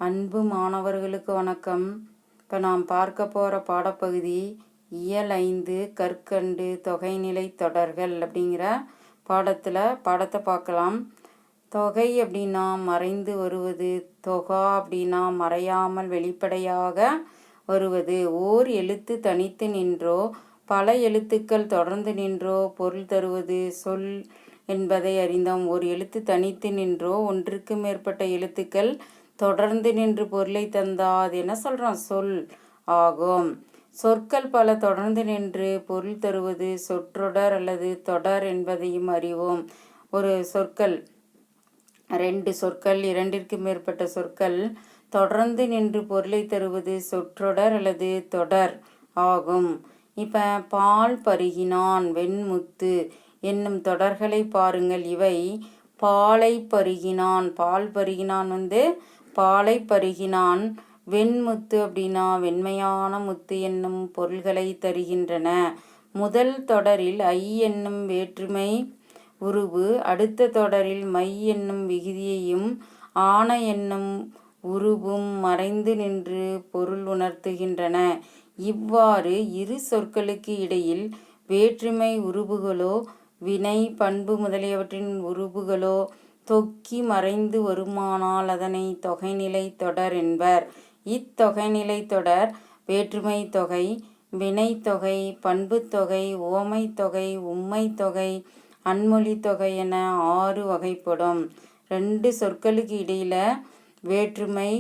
அன்பு மாணவர்களுக்கு வணக்கம். இப்போ நாம் பார்க்க போகிற பாடப்பகுதி இயல் 5 கற்கண்டு தொகைநிலை தொடர்கள் அப்படிங்கிற பாடத்தை பார்க்கலாம். தொகை அப்படின்னா மறைந்து வருவது, தொகா அப்படின்னா மறையாமல் வெளிப்படையாக வருவது. ஓர் எழுத்து தனித்து நின்றோ பல எழுத்துக்கள் தொடர்ந்து நின்றோ பொருள் தருவது சொல் என்பதை அறிந்தோம். ஒரு எழுத்து தனித்து நின்றோ ஒன்றுக்கு மேற்பட்ட எழுத்துக்கள் தொடர்ந்து நின்று பொருளை தந்தா அது என்ன சொல்கிறோம்? சொல் ஆகும். சொற்கள் பல தொடர்ந்து நின்று பொருள் தருவது சொற்றொடர் அல்லது தொடர் என்பதையும் அறிவோம். ஒரு சொற்கள், 2 சொற்கள், 2ற்கு மேற்பட்ட சொற்கள் தொடர்ந்து நின்று பொருளை தருவது சொற்றொடர் அல்லது தொடர் ஆகும். இப்போ பால் பருகினான், வெண்முத்து என்னும் தொடர்களை பாருங்கள். இவை பாலை பருகினான், பால் பருகினான் பாலை பருகினான், வெண்முத்து அப்படின்னா வெண்மையான முத்து என்னும் பொருள்களை தருகின்றன. முதல் தொடரில் ஐ என்னும் வேற்றுமை உருவு, அடுத்த தொடரில் மை என்னும் விகுதியையும் ஆன என்னும் உருவும் மறைந்து நின்று பொருள் உணர்த்துகின்றன. இவ்வாறு இரு சொற்களுக்கு இடையில் வேற்றுமை உருபுகளோ வினை பண்பு முதலியவற்றின் உருபுகளோ தொக்கி மறைந்து வருமானால் அதனை தொகைநிலை தொடர் என்பர். இத்தொகைநிலை தொடர் வேற்றுமை தொகை, வினைத்தொகை, பண்புத்தொகை, ஓமைத்தொகை, உம்மைத்தொகை, அன்மொழி தொகை என 6 வகைப்படும். 2 சொற்களுக்கு இடையில வேற்றுமை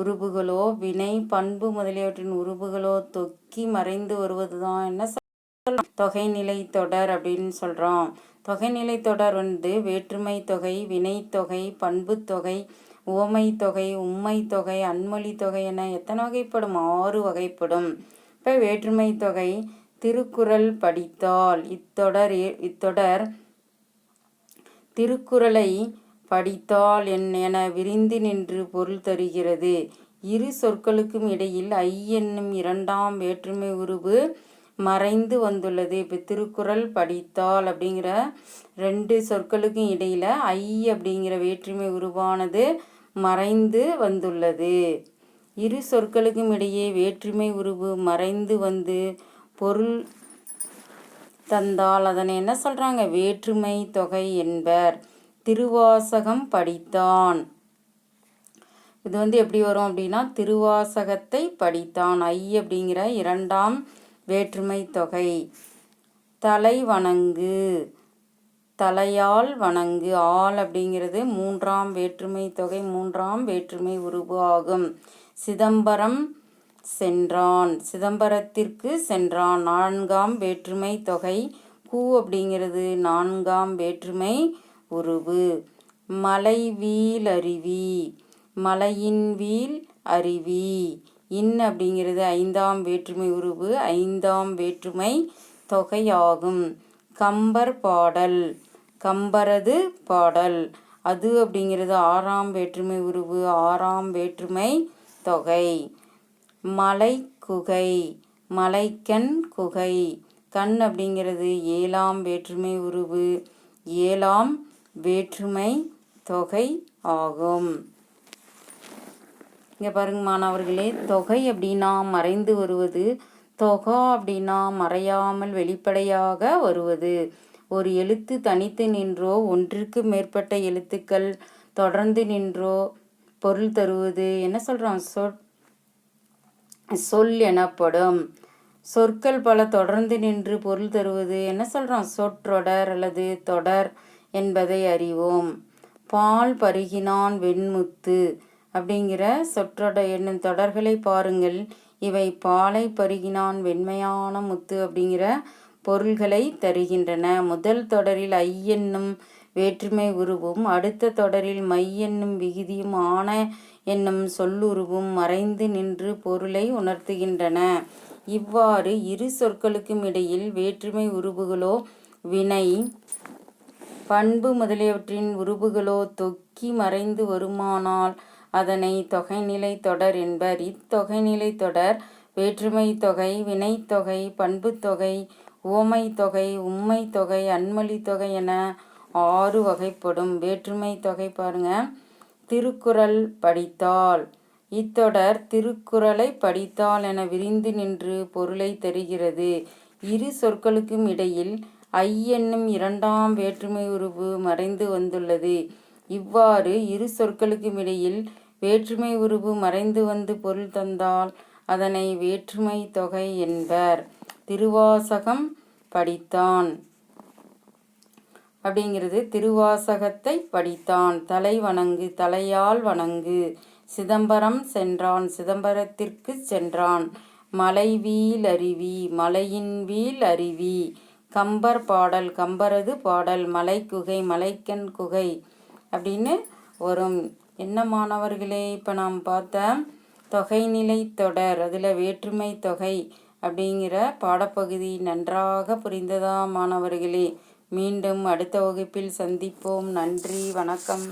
உருபுகளோ வினை பண்பு முதலியவற்றின் உருபுகளோ தொக்கி மறைந்து வருவது தான் என்ன தொகைநிலை தொடர் அப்படின்னு சொல்கிறோம். தொகைநிலை தொடர் வேற்றுமை தொகை, வினைத்தொகை, பண்புத்தொகை, உவமை தொகை, உம்மை தொகை, அன்மொழி தொகை என எத்தனை வகைப்படும்? 6 வகைப்படும். இப்போ வேற்றுமை தொகை, திருக்குறள் படித்தால் இத்தொடர் திருக்குறளை படித்தால் என விரிந்து நின்று பொருள் தருகிறது. இரு சொற்களுக்கும் இடையில் ஐ என்னும் 2ஆம் வேற்றுமை உருவு மறைந்து வந்துள்ளது. இப்போ திருக்குறள் படித்தால் அப்படிங்கிற 2 சொற்களுக்கும் இடையில ஐ அப்படிங்கிற வேற்றுமை உருவானது மறைந்து வந்துள்ளது. இரு சொற்களுக்கும் இடையே வேற்றுமை உருவு மறைந்து வந்து பொருள் தந்தால் அதனை என்ன சொல்றாங்க? வேற்றுமை தொகை என்பர். திருவாசகம் படித்தான், இது எப்படி வரும் அப்படின்னா திருவாசகத்தை படித்தான். ஐ அப்படிங்கிற 2ஆம் வேற்றுமை தொகை. தலை வணங்கு, தலையால் வணங்கு, ஆள் அப்படிங்கிறது 3ஆம் வேற்றுமை தொகை, 3ஆம் வேற்றுமை உருவு ஆகும். சிதம்பரம் சென்றான், சிதம்பரத்திற்கு சென்றான் 4ஆம் வேற்றுமை தொகை. கூ அப்படிங்கிறது 4ஆம் வேற்றுமை உருவு. மலை வீல் அருவி, மலையின் வீல் அருவி. அப்படிங்கிறது 5ஆம் வேற்றுமை உருவு, 5ஆம் வேற்றுமை தொகை ஆகும். கம்பர் பாடல், கம்பரது பாடல். அது அப்படிங்கிறது 6ஆம் வேற்றுமை உருவு, 6ஆம் வேற்றுமை தொகை. மலை குகை, மலைக்கண் குகை. கண் அப்படிங்கிறது 7ஆம் வேற்றுமை உருவு, 7ஆம் வேற்றுமை தொகை ஆகும். இங்கே பாருங்க மாணவர்களே, தொகை அப்படின்னா மறைந்து வருவது, தொகா அப்படின்னா மறையாமல் வெளிப்படையாக வருவது. ஒரு எழுத்து தனித்து நின்றோ ஒன்றுக்கு மேற்பட்ட எழுத்துக்கள் தொடர்ந்து நின்றோ பொருள் தருவது என்ன சொல்கிறோம்? சொல் எனப்படும். சொற்கள் பல தொடர்ந்து நின்று பொருள் தருவது என்ன சொல்கிறோம்? சொற்றொடர் அல்லது தொடர் என்பதை அறிவோம். பால் பருகினான், வெண்முத்து அப்படிங்கிற சொற்றொடர் என்னும் தொடர்களை பாருங்கள். இவை பாலை பருகினான், வெண்மையான முத்து அப்படிங்கிற பொருள்களை தருகின்றன. முதல் தொடரில் ஐ என்னும் வேற்றுமை உருவும், அடுத்த தொடரில் மை என்னும் விகுதியும் ஆன என்னும் சொல்லுருவும் மறைந்து நின்று பொருளை உணர்த்துகின்றன. இவ்வாறு இரு சொற்களுக்கும் இடையில் வேற்றுமை உருவுகளோ வினை பண்பு முதலியவற்றின் உருவுகளோ தொக்கி மறைந்து வருமானால் அதனை தொகைநிலை தொடர் என்பர். இத்தொகைநிலை தொடர் வேற்றுமை தொகை, வினைத்தொகை, பண்புத்தொகை, உவமை தொகை, உம்மை தொகை, அன்மொழி தொகை என 6 வகைப்படும். வேற்றுமை தொகை பாருங்க. திருக்குறள் படித்தால், இத்தொடர் திருக்குறளை படித்தால் என விரிந்து நின்று பொருளை தருகிறது. இரு சொற்களுக்கும் இடையில் ஐ என்னும் இரண்டாம் வேற்றுமை உருபு மறைந்து வந்துள்ளது. இவ்வாறு இரு சொற்களுக்கும் இடையில் வேற்றுமை உருபு மறைந்து வந்து பொருள் தந்தால் அதனை வேற்றுமை தொகை என்பர். திருவாசகம் படித்தான் அப்படிங்கிறது திருவாசகத்தை படித்தான். தலை வணங்கு தலையால் வணங்கு. சிதம்பரம் சென்றான் சிதம்பரத்திற்கு சென்றான். மலைவீல் அருவி மலையின் வீல் அருவி. கம்பர் பாடல் கம்பரது பாடல். மலைக்குகை மலைக்கண் குகை அப்படின்னு வரும். என்ன மாணவர்களே, இப்போ நாம் பார்த்த தொகைநிலை தொடர் அதில் வேற்றுமை தொகை அப்படிங்கிற பாடப்பகுதி நன்றாக புரிந்ததா மாணவர்களே? மீண்டும் அடுத்த வகுப்பில் சந்திப்போம். நன்றி, வணக்கம்.